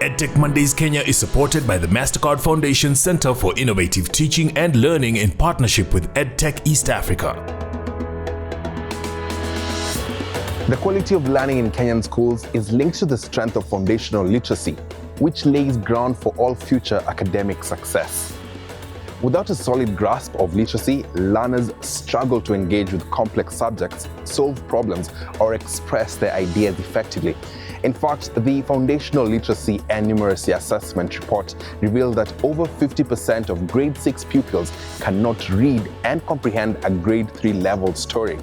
EdTech Mondays Kenya is supported by the MasterCard Foundation Center for Innovative Teaching and Learning in partnership with EdTech East Africa. The quality of learning in Kenyan schools is linked to the strength of foundational literacy, which lays ground for all future academic success. Without a solid grasp of literacy, learners struggle to engage with complex subjects, solve problems, or express their ideas effectively. In fact, the Foundational Literacy and Numeracy Assessment report revealed that over 50% of grade 6 pupils cannot read and comprehend a grade 3 level story,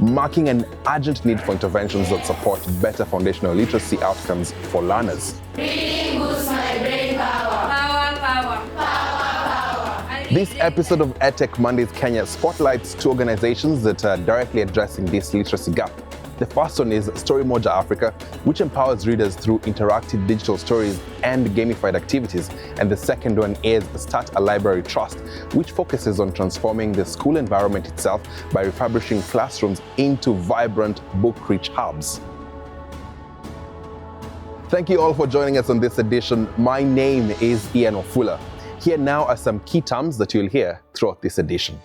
marking an urgent need for interventions that support better foundational literacy outcomes for learners. Reading boosts my brain power. Power, power, power, power. This episode of EdTech Mondays Kenya spotlights two organizations that are directly addressing this literacy gap. The first one is Storymoja Africa, which empowers readers through interactive digital stories and gamified activities. And the second one is Start a Library Trust, which focuses on transforming the school environment itself by refurbishing classrooms into vibrant, book-rich hubs. Thank you all for joining us on this edition. My name is Ian Ofula. Here now are some key terms that you'll hear throughout this edition.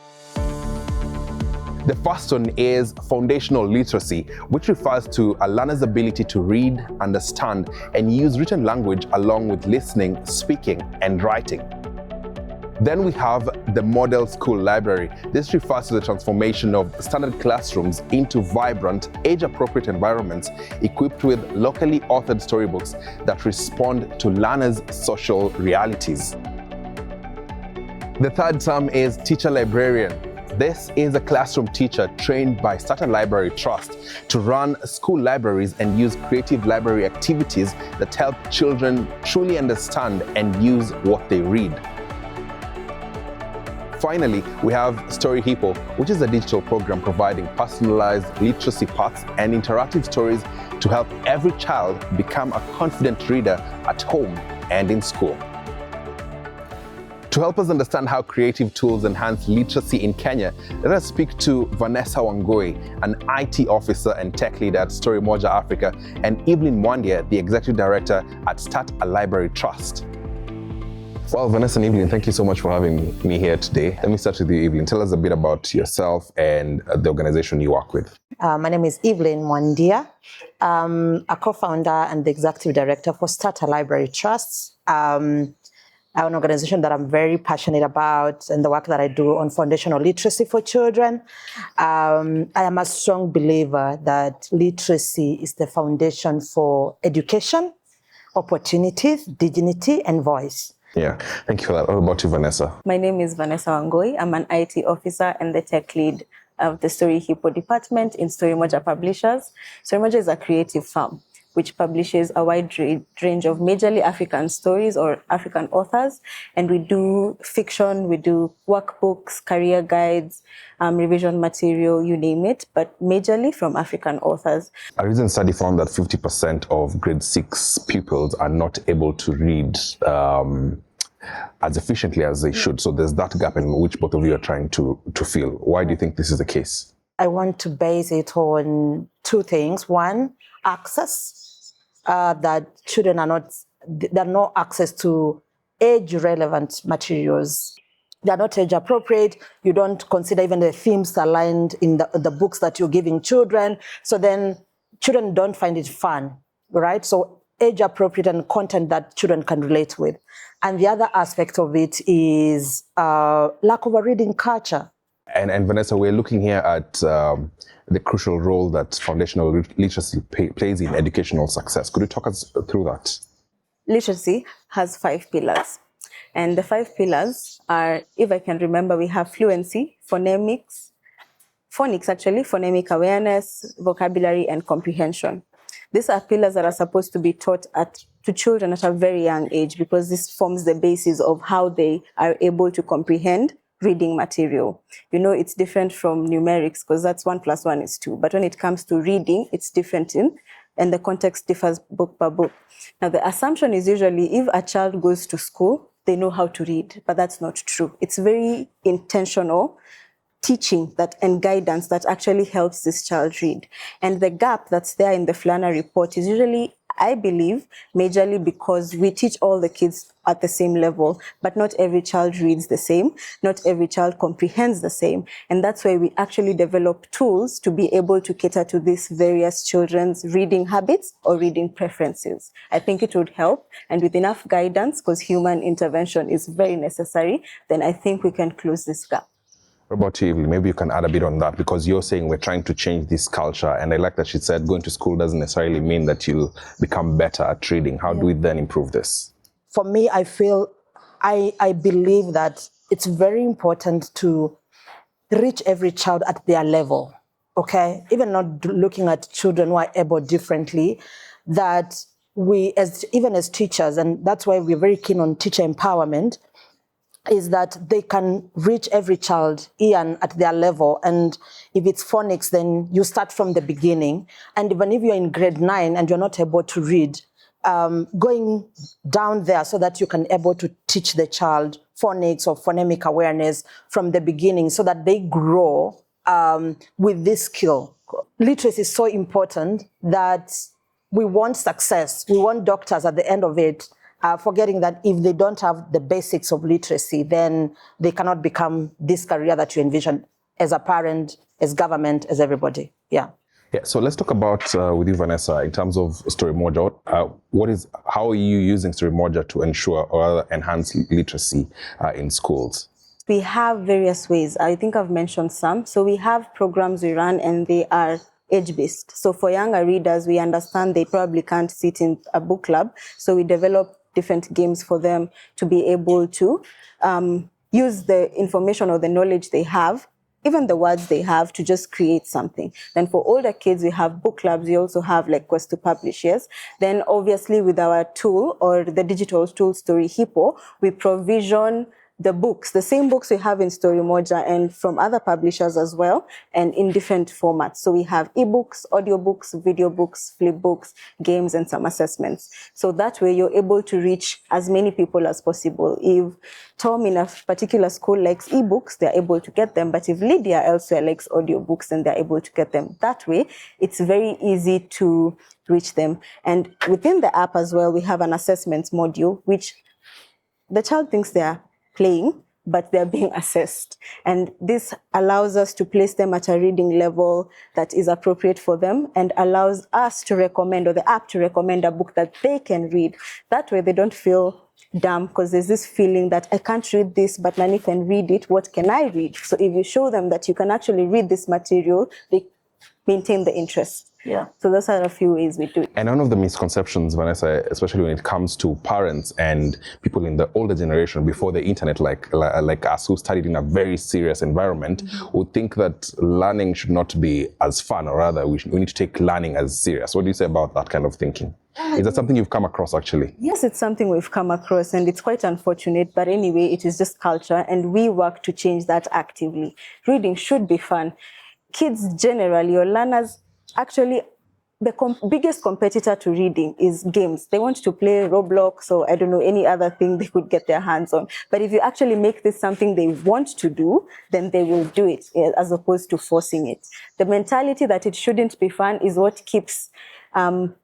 The first one is foundational literacy, which refers to a learner's ability to read, understand, and use written language along with listening, speaking, and writing. Then we have the model school library. This refers to the transformation of standard classrooms into vibrant, age-appropriate environments equipped with locally authored storybooks that respond to learners' social realities. The third term is teacher-librarian. This is a classroom teacher trained by Start a Library Trust to run school libraries and use creative library activities that help children truly understand and use what they read. Finally, we have Story Hippo, which is a digital program providing personalized literacy paths and interactive stories to help every child become a confident reader at home and in school. To help us understand how creative tools enhance literacy in Kenya, let us speak to Vanessa Wangoi, an IT officer and tech leader at Storymoja Africa, and Evelyn Mwandia, the executive director at Start a Library Trust. Well, Vanessa and Evelyn, thank you so much for having me here today. Let me start with you, Evelyn. Tell us a bit about yourself and the organization you work with. My name is Evelyn Mwandia. I'm a co-founder and the executive director for Start a Library Trust. An organization that I'm very passionate about and the work that I do on foundational literacy for children. I am a strong believer that literacy is the foundation for education, opportunities, dignity, and voice. Yeah, thank you for that. What about you, Vanessa? My name is Vanessa Wangoi. I'm an IT officer and the tech lead of the Story Hippo department in Storymoja Publishers. Storymoja is a creative firm which publishes a wide range of majorly African stories or African authors. And we do fiction, we do workbooks, career guides, revision material, you name it, but majorly from African authors. A recent study found that 50% of grade 6 pupils are not able to read as efficiently as they should. So there's that gap in which both of you are trying to fill. Why do you think this is the case? I want to base it on two things. One, access. That children are no access to age-relevant materials. They are not age-appropriate. You don't consider even the themes aligned in the books that you're giving children. So then children don't find it fun, right? So age-appropriate and content that children can relate with. And the other aspect of it is lack of a reading culture. And Vanessa, we're looking here at the crucial role that foundational literacy plays in educational success. Could you talk us through that? Literacy has 5 pillars. And the 5 pillars are, if I can remember, we have fluency, phonics, phonemic awareness, vocabulary, and comprehension. These are pillars that are supposed to be taught to children at a very young age because this forms the basis of how they are able to comprehend reading material. You know, it's different from numerics because that's 1 + 1 is 2. But when it comes to reading, it's different and the context differs book per book. Now, the assumption is usually if a child goes to school, they know how to read, but that's not true. It's very intentional teaching and guidance that actually helps this child read. And the gap that's there in the Flana report is usually I believe majorly because we teach all the kids at the same level, but not every child reads the same, not every child comprehends the same. And that's why we actually develop tools to be able to cater to these various children's reading habits or reading preferences. I think it would help, and with enough guidance, because human intervention is very necessary, then I think we can close this gap. What about you, Evelyn? Maybe you can add a bit on that, because you're saying we're trying to change this culture, and I like that she said going to school doesn't necessarily mean that you'll become better at reading. How do we then improve this? For me, I believe that it's very important to reach every child at their level, okay? Even not looking at children who are able differently, that we, even as teachers, and that's why we're very keen on teacher empowerment, is that they can reach every child, Ian, at their level. And if it's phonics, then you start from the beginning. And even if you're in grade 9 and you're not able to read, going down there so that you can able to teach the child phonics or phonemic awareness from the beginning so that they grow with this skill. Literacy is so important that we want success. We want doctors at the end of it, forgetting that if they don't have the basics of literacy, then they cannot become this career that you envision as a parent, as government, as everybody. Yeah. Yeah, so let's talk about with you, Vanessa, in terms of Storymoja. How are you using Storymoja to ensure or enhance literacy in schools? We have various ways. I think I've mentioned some. So we have programs we run, and they are age-based. So for younger readers, we understand they probably can't sit in a book club. So we develop different games for them to be able to use the information or the knowledge they have, even the words they have, to just create something. Then for older kids, we have book clubs. We also have like Quest to Publish, yes. Then obviously with our tool or the digital tool Story Hippo, we provision the books, the same books we have in Storymoja and from other publishers as well, and in different formats. So we have ebooks, audiobooks, video books, flip books, games, and some assessments. So that way you're able to reach as many people as possible. If Tom in a particular school likes ebooks, they're able to get them. But if Lydia elsewhere likes audiobooks, then they're able to get them. That way, it's very easy to reach them. And within the app as well, we have an assessments module, which the child thinks they're playing, but they're being assessed. And this allows us to place them at a reading level that is appropriate for them and allows us to recommend, or the app to recommend, a book that they can read. That way they don't feel dumb, because there's this feeling that I can't read this, but Nani can read it. What can I read? So if you show them that you can actually read this material, they maintain the interest. Yeah. So those are a few ways we do it. And one of the misconceptions, Vanessa, especially when it comes to parents and people in the older generation before the internet, like us, who studied in a very serious environment, would think that learning should not be as fun, or rather we need to take learning as serious. What do you say about that kind of thinking? Is that something you've come across actually? Yes, it's something we've come across, and it's quite unfortunate. But anyway, it is just culture, and we work to change that actively. Reading should be fun. Kids generally, or learners, actually, the biggest competitor to reading is games. They want to play Roblox or, I don't know, any other thing they could get their hands on. But if you actually make this something they want to do, then they will do it, as opposed to forcing it. The mentality that it shouldn't be fun is what keeps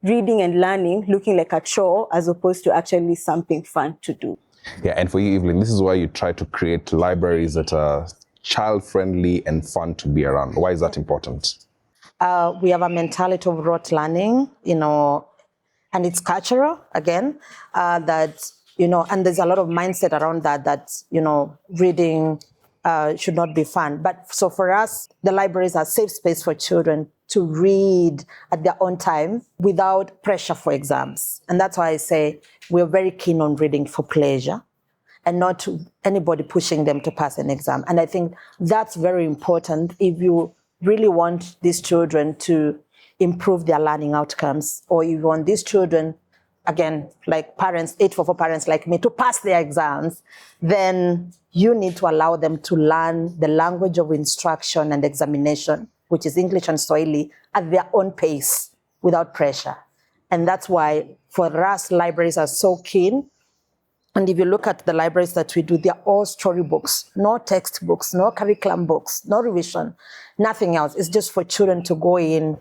reading and learning looking like a chore, as opposed to actually something fun to do. Yeah, and for you, Evelyn, this is why you try to create libraries that are child-friendly and fun to be around. Why is that important? We have a mentality of rote learning, and it's cultural, again, that, and there's a lot of mindset around that, reading should not be fun. But so for us, the libraries are a safe space for children to read at their own time without pressure for exams. And that's why I say we're very keen on reading for pleasure and not anybody pushing them to pass an exam. And I think that's very important if you really want these children to improve their learning outcomes, or you want these children, again, like parents, 844 parents like me, to pass their exams, then you need to allow them to learn the language of instruction and examination, which is English and Swahili, at their own pace, without pressure. And that's why, for us, libraries are so keen. And if you look at the libraries that we do, they're all storybooks, no textbooks, no curriculum books, no revision, nothing else. It's just for children to go in,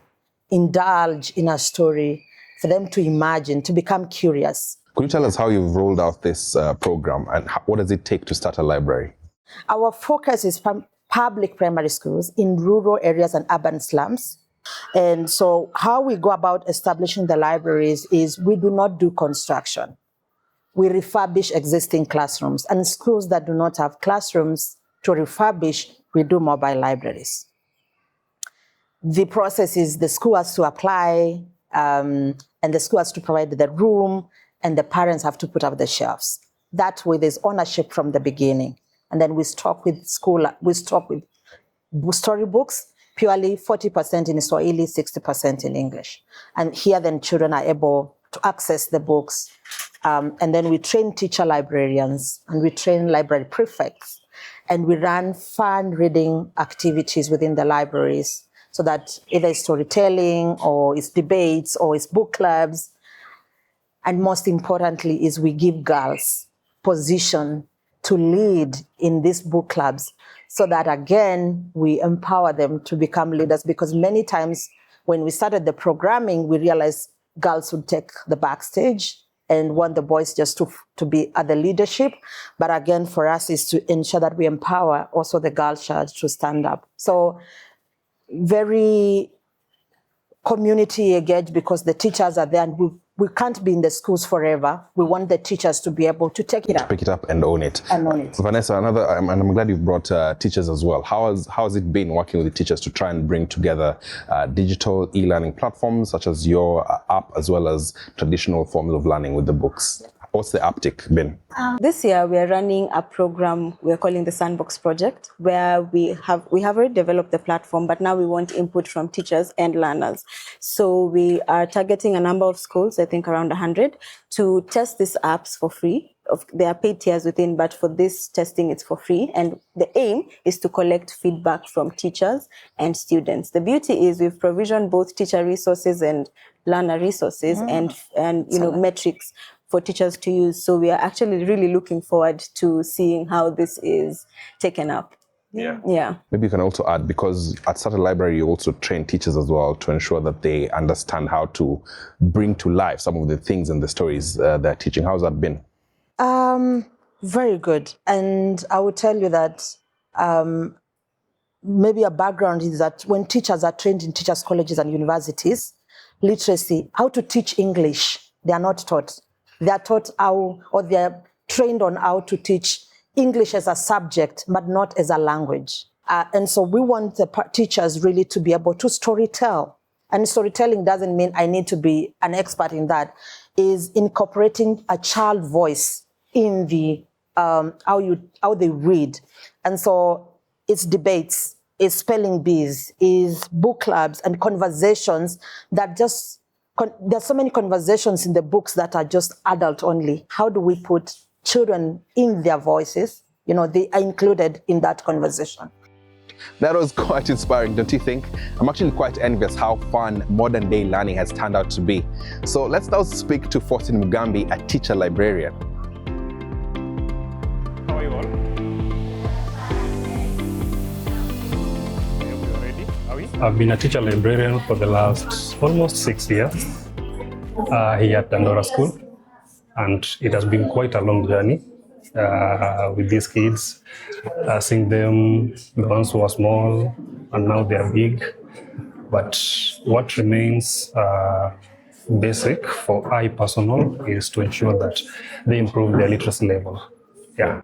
indulge in a story, for them to imagine, to become curious. Could you tell us how you've rolled out this program and what does it take to start a library? Our focus is public primary schools in rural areas and urban slums. And so how we go about establishing the libraries is we do not do construction. We refurbish existing classrooms, and schools that do not have classrooms to refurbish, we do mobile libraries. The process is the school has to apply, and the school has to provide the room, and the parents have to put up the shelves. That way there's ownership from the beginning. And then we stock with storybooks, purely 40% in Swahili, 60% in English. And here then children are able to access the books. And then we train teacher-librarians and we train library prefects. And we run fun reading activities within the libraries so that either it's storytelling or it's debates or it's book clubs. And most importantly is we give girls position to lead in these book clubs so that, again, we empower them to become leaders, because many times when we started the programming, we realized girls would take the backstage and want the boys just to be at the leadership. But again, for us is to ensure that we empower also the girl child to stand up. So very community engaged, because the teachers are there and we can't be in the schools forever. We want the teachers to be able to take it up. Pick it up and own it. And own it. Vanessa, and I'm glad you've brought teachers as well. How has it been working with the teachers to try and bring together digital e-learning platforms such as your app, as well as traditional forms of learning with the books? What's the uptick been? This year we are running a program we're calling the Sandbox Project, where we have already developed the platform, but now we want input from teachers and learners. So we are targeting a number of schools, I think around 100, to test these apps for free. There are paid tiers within, but for this testing it's for free. And the aim is to collect feedback from teachers and students. The beauty is we've provisioned both teacher resources and learner resources and metrics for teachers to use. So we are actually really looking forward to seeing how this is taken up. Yeah. Maybe you can also add, because at Start a Library you also train teachers as well to ensure that they understand how to bring to life some of the things and the stories they're teaching. How's that been? Very good. And I would tell you that maybe a background is that when teachers are trained in teachers' colleges and universities, literacy, how to teach English, they are not taught. They are taught how, or they are trained on how to teach English as a subject, but not as a language. And so we want the teachers really to be able to storytell. And storytelling doesn't mean I need to be an expert in that. Is incorporating a child voice in the how they read. And so it's debates, it's spelling bees, it's book clubs and conversations that just there's so many conversations in the books that are just adult only. How do we put children in their voices? They are included in that conversation. That was quite inspiring, don't you think? I'm actually quite envious how fun modern day learning has turned out to be. So let's now speak to Faustin Mugambi, a teacher librarian. How are you all? Ready? Are we? I've been a teacher librarian for the last almost 6 years here at Dandora School, and it has been quite a long journey with these kids, seeing them, the ones who are small and now they are big. But what remains basic for I personal is to ensure that they improve their literacy level. Yeah.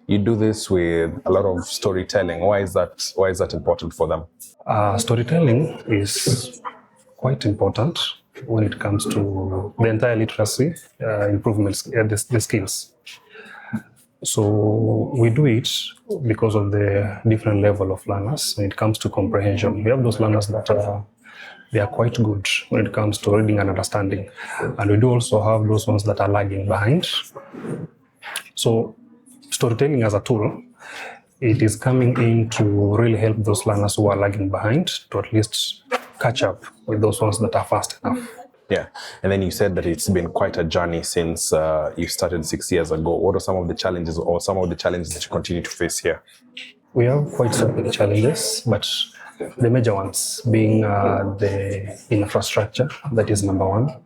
You do this with a lot of storytelling. Why is that important for them? Storytelling is quite important when it comes to the entire literacy improvements, the skills. So we do it because of the different level of learners when it comes to comprehension. We have those learners that they are quite good when it comes to reading and understanding. And we do also have those ones that are lagging behind. So storytelling as a tool, it is coming in to really help those learners who are lagging behind to at least catch up with those ones that are fast enough. Yeah, and then you said that it's been quite a journey since you started 6 years ago. What are some of the challenges that you continue to face here? We have quite some challenges, but The major ones being the infrastructure, that is number one.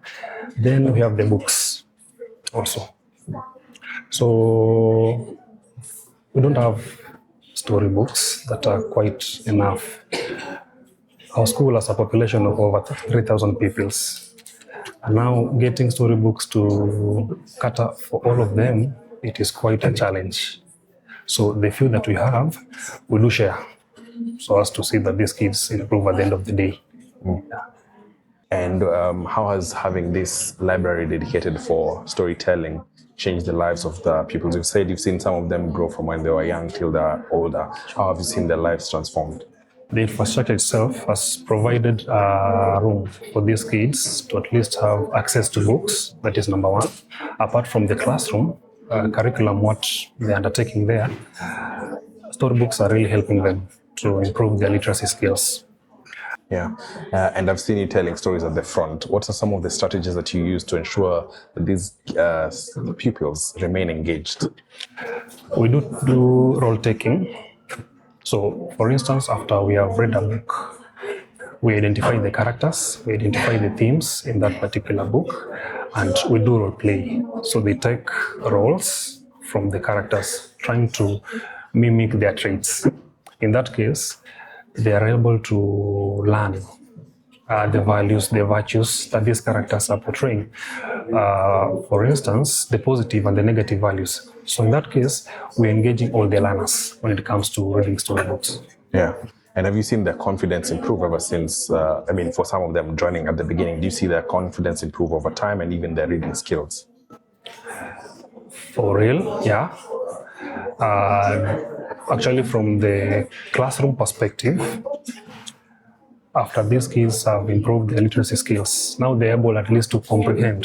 Then we have the books also. So we don't have storybooks that are quite enough. Our school has a population of over 3,000 pupils. And now getting storybooks to cater for all of them, it is quite a challenge. So the few that we have, we do share so as to see that these kids improve at the end of the day. And how has having this library dedicated for storytelling changed the lives of the pupils? You've said you've seen some of them grow from when they were young till they're older. How have you seen their lives transformed? The infrastructure itself has provided room for these kids to at least have access to books. That is number one. Apart from the classroom curriculum, what they're undertaking there, storybooks are really helping them to improve their literacy skills. Yeah, and I've seen you telling stories at the front. What are some of the strategies that you use to ensure that these pupils remain engaged? We do role-taking. So, for instance, after we have read a book, we identify the characters, we identify the themes in that particular book, and we do role-play. So they take roles from the characters, trying to mimic their traits. In that case, they are able to learn the values, the virtues that these characters are portraying. For instance, the positive and the negative values. So in that case, we're engaging all the learners when it comes to reading storybooks. Yeah. And have you seen their confidence improve ever since, for some of them joining at the beginning, do you see their confidence improve over time and even their reading skills? For real, yeah. Actually, from the classroom perspective, after these kids have improved their literacy skills, now they're able at least to comprehend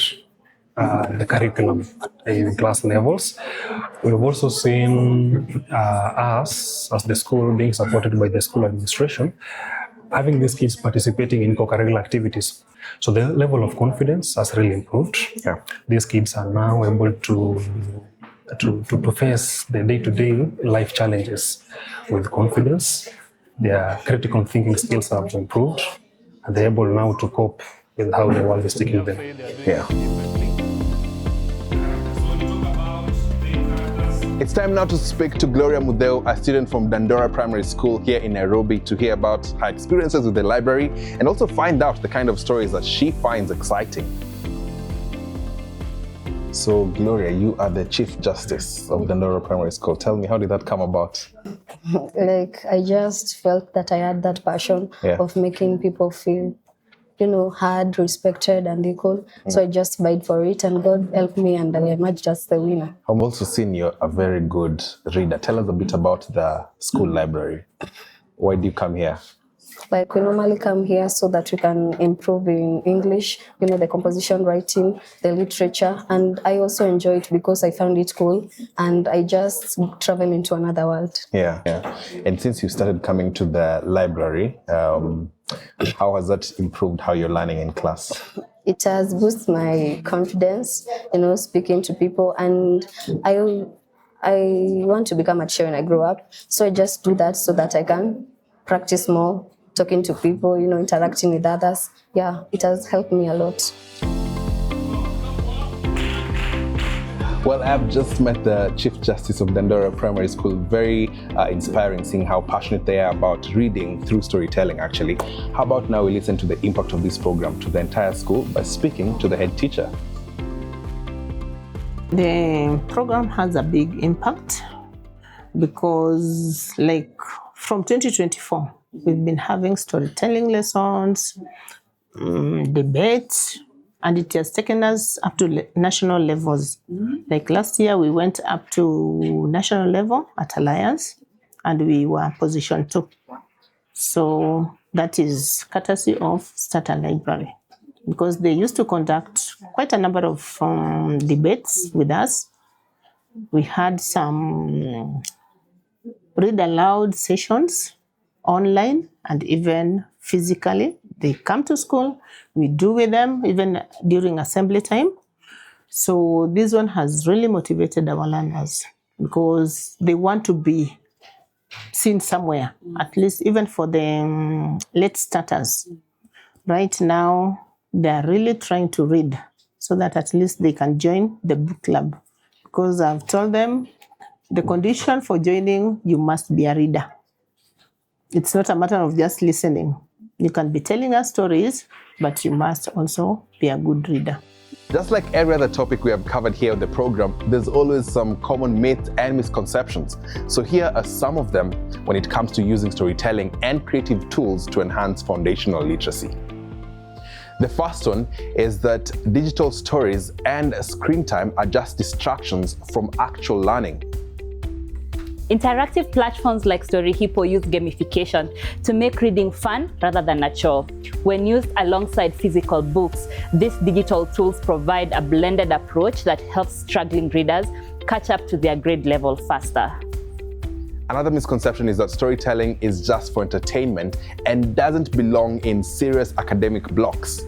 the curriculum in class levels. We've also seen us, as the school, being supported by the school administration, having these kids participating in co-curricular activities. So the level of confidence has really improved. Yeah. These kids are now able to face the day-to-day life challenges with confidence. Their critical thinking skills have improved, and they're able now to cope with how the world is taking them. Yeah. It's time now to speak to Gloria Mudeu, a student from Dandora Primary School here in Nairobi, to hear about her experiences with the library and also find out the kind of stories that she finds exciting. So, Gloria, you are the Chief Justice of Dandora Primary School. Tell me, how did that come about? I just felt that I had that passion of making people feel, heard, respected, and equal. So I just vied for it, and God helped me, and I emerged as the winner. I've also seen you're a very good reader. Tell us a bit about the school library. Why do you come here? We normally come here so that we can improve in English, the composition, writing, the literature. And I also enjoy it because I found it cool and I just travel into another world. Yeah. And since you started coming to the library, how has that improved how you're learning in class? It has boosted my confidence, speaking to people. And I want to become a teacher when I grow up. So I just do that so that I can practice more, talking to people, interacting with others. Yeah, it has helped me a lot. Well, I've just met the Chief Justice of Dandora Primary School. Very inspiring seeing how passionate they are about reading through storytelling, actually. How about now we listen to the impact of this program to the entire school by speaking to the head teacher. The program has a big impact because, from 2024, we've been having storytelling lessons, debates, and it has taken us up to national levels. Like last year, we went up to national level at Alliance, and we were position 2. So that is courtesy of Starter Library, because they used to conduct quite a number of debates with us. We had some read aloud sessions online and even physically. They come to school, we do with them even during assembly time. So this one has really motivated our learners because they want to be seen somewhere, at least even for the late starters. Right now, they are really trying to read so that at least they can join the book club. Because I've told them the condition for joining, you must be a reader. It's not a matter of just listening. You can be telling us stories, but you must also be a good reader. Just like every other topic we have covered here on the program, there's always some common myths and misconceptions. So here are some of them when it comes to using storytelling and creative tools to enhance foundational literacy. The first one is that digital stories and screen time are just distractions from actual learning. Interactive platforms like Storyhippo use gamification to make reading fun rather than a chore. When used alongside physical books, these digital tools provide a blended approach that helps struggling readers catch up to their grade level faster. Another misconception is that storytelling is just for entertainment and doesn't belong in serious academic blocks.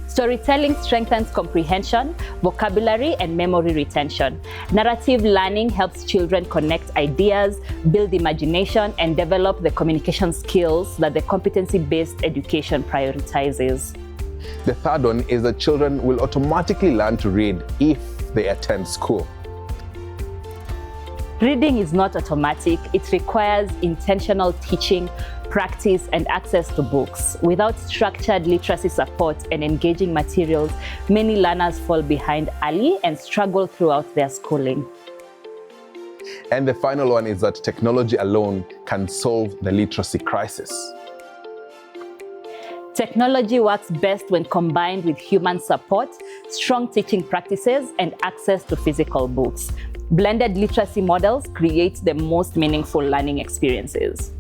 Storytelling strengthens comprehension, vocabulary, and memory retention. Narrative learning helps children connect ideas, build imagination, and develop the communication skills that the competency-based education prioritizes. The third one is that children will automatically learn to read if they attend school. Reading is not automatic. It requires intentional teaching, practice, and access to books. Without structured literacy support and engaging materials, many learners fall behind early and struggle throughout their schooling. And the final one is that technology alone can solve the literacy crisis. Technology works best when combined with human support, strong teaching practices, and access to physical books. Blended literacy models create the most meaningful learning experiences.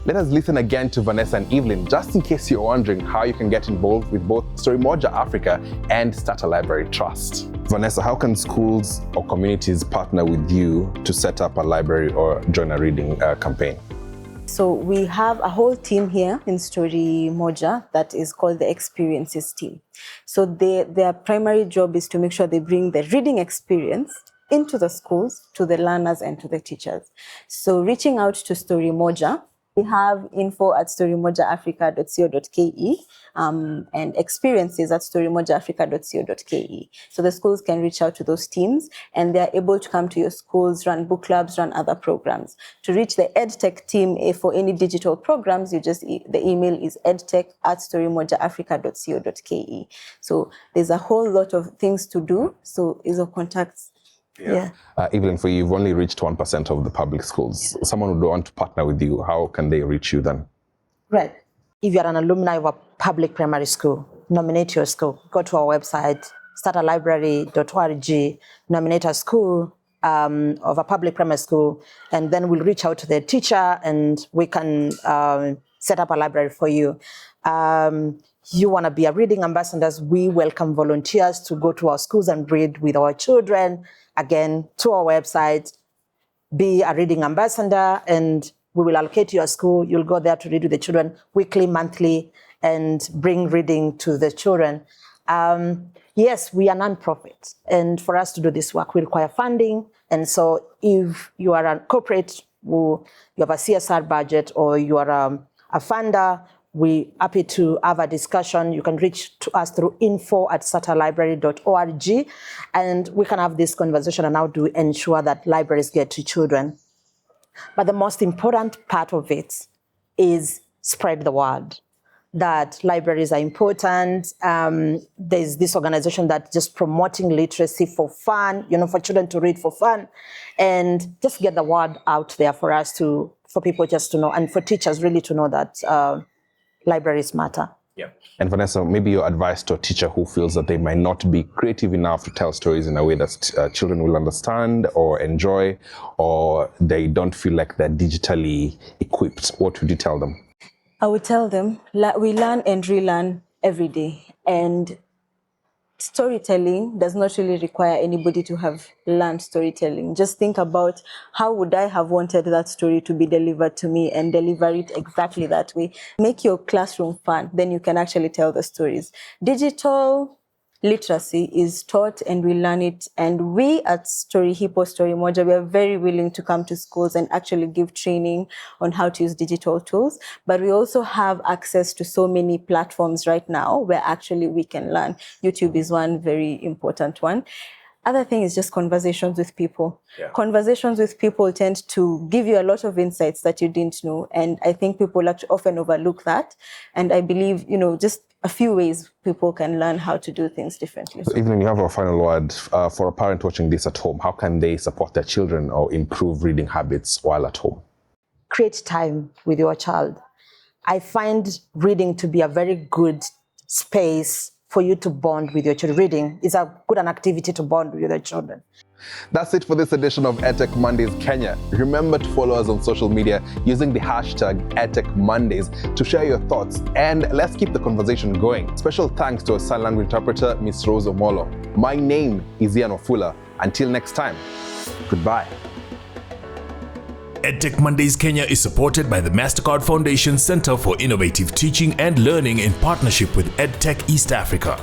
Let us listen again to Vanessa and Evelyn, just in case you're wondering how you can get involved with both Storymoja Africa and Start a Library Trust. Vanessa, how can schools or communities partner with you to set up a library or join a reading campaign? So we have a whole team here in Storymoja that is called the Experiences team. So their primary job is to make sure they bring the reading experience into the schools, to the learners and to the teachers. So reaching out to Storymoja, we have info@storymojaafrica.co.ke and experiences at storymojaafrica.co.ke. So the schools can reach out to those teams and they're able to come to your schools, run book clubs, run other programs. To reach the EdTech team for any digital programs, the email is edtech@storymojaafrica.co.ke. So there's a whole lot of things to do. So is of contacts. Yeah. Evelyn, for you, you've only reached 1% of the public schools. Someone would want to partner with you. How can they reach you then? Right. If you're an alumni of a public primary school, nominate your school. Go to our website, startalibrary.org, nominate a school of a public primary school, and then we'll reach out to the teacher and we can set up a library for you. You want to be a reading ambassador, we welcome volunteers to go to our schools and read with our children. Again, to our website, be a reading ambassador, and we will allocate your school. You'll go there to read with the children weekly, monthly, and bring reading to the children. Yes, we are non-profit, and for us to do this work, we require funding. And so if you are a corporate, you have a CSR budget, or you are a funder, we're happy to have a discussion. You can reach to us through info@startalibrary.org, and we can have this conversation on how to ensure that libraries get to children. But the most important part of it is spread the word that libraries are important. There's this organization that just promoting literacy for fun, for children to read for fun, and just get the word out there for people just to know, and for teachers really to know that libraries matter. Yeah. And Vanessa, maybe your advice to a teacher who feels that they might not be creative enough to tell stories in a way that children will understand or enjoy, or they don't feel like they're digitally equipped, what would you tell them? I would tell them, we learn and relearn every day. And storytelling does not really require anybody to have learned storytelling. Just think about how would I have wanted that story to be delivered to me, and deliver it exactly that way. Make your classroom fun, then you can actually tell the stories. Digital literacy is taught and we learn it. And we at Storymoja, we are very willing to come to schools and actually give training on how to use digital tools. But we also have access to so many platforms right now where actually we can learn. YouTube is one very important one. Other thing is just conversations with people. Yeah. Conversations with people tend to give you a lot of insights that you didn't know. And I think people often overlook that. And I believe, just a few ways people can learn how to do things differently. So Evelyn, you have a final word for a parent watching this at home. How can they support their children or improve reading habits while at home? Create time with your child. I find reading to be a very good space for you to bond with your children. Reading is a good activity to bond with your children. That's it for this edition of EdTech Mondays Kenya. Remember to follow us on social media using the hashtag EdTech Mondays to share your thoughts, and let's keep the conversation going. Special thanks to our sign language interpreter, Ms. Rose Omolo. My name is Ian Ofula. Until next time, goodbye. EdTech Mondays Kenya is supported by the MasterCard Foundation Center for Innovative Teaching and Learning in partnership with EdTech East Africa.